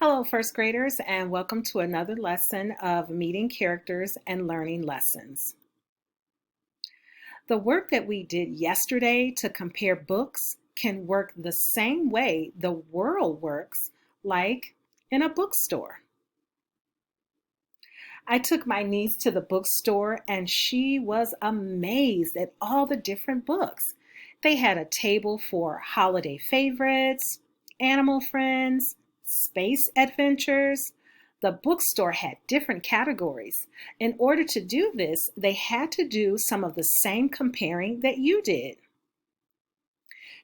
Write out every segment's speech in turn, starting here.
Hello, first graders, and welcome to another lesson of Meeting Characters and Learning Lessons. The work that we did yesterday to compare books can work the same way the world works, like in a bookstore. I took my niece to the bookstore and she was amazed at all the different books. They had a table for holiday favorites, animal friends, space adventures. The bookstore had different categories. In order to do this, they had to do some of the same comparing that you did.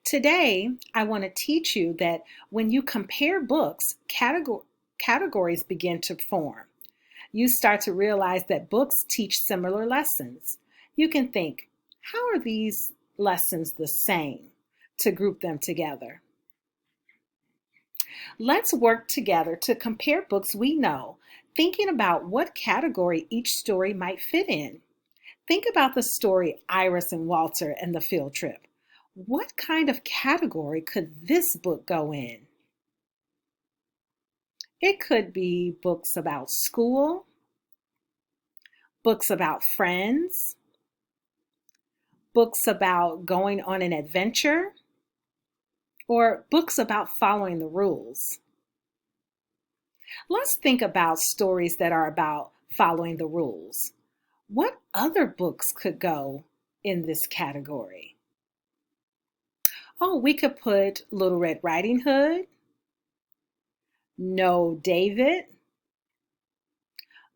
Today, I want to teach you that when you compare books, categories begin to form. You start to realize that books teach similar lessons. You can think, how are these lessons the same, to group them together? Let's work together to compare books we know, thinking about what category each story might fit in. Think about the story Iris and Walter and the field trip. What kind of category could this book go in? It could be books about school, books about friends, books about going on an adventure, or books about following the rules. Let's think about stories that are about following the rules. What other books could go in this category? Oh, we could put Little Red Riding Hood, No, David,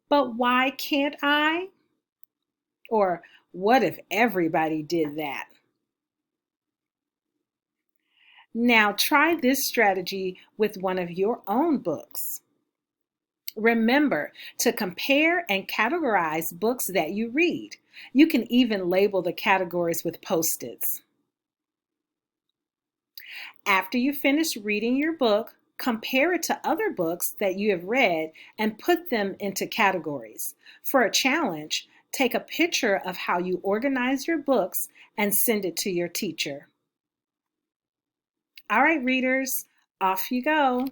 But Why Can't I? Or What If Everybody Did That? Now try this strategy with one of your own books. Remember to compare and categorize books that you read. You can even label the categories with Post-its. After you finish reading your book, compare it to other books that you have read and put them into categories. For a challenge, take a picture of how you organize your books and send it to your teacher. All right, readers, off you go.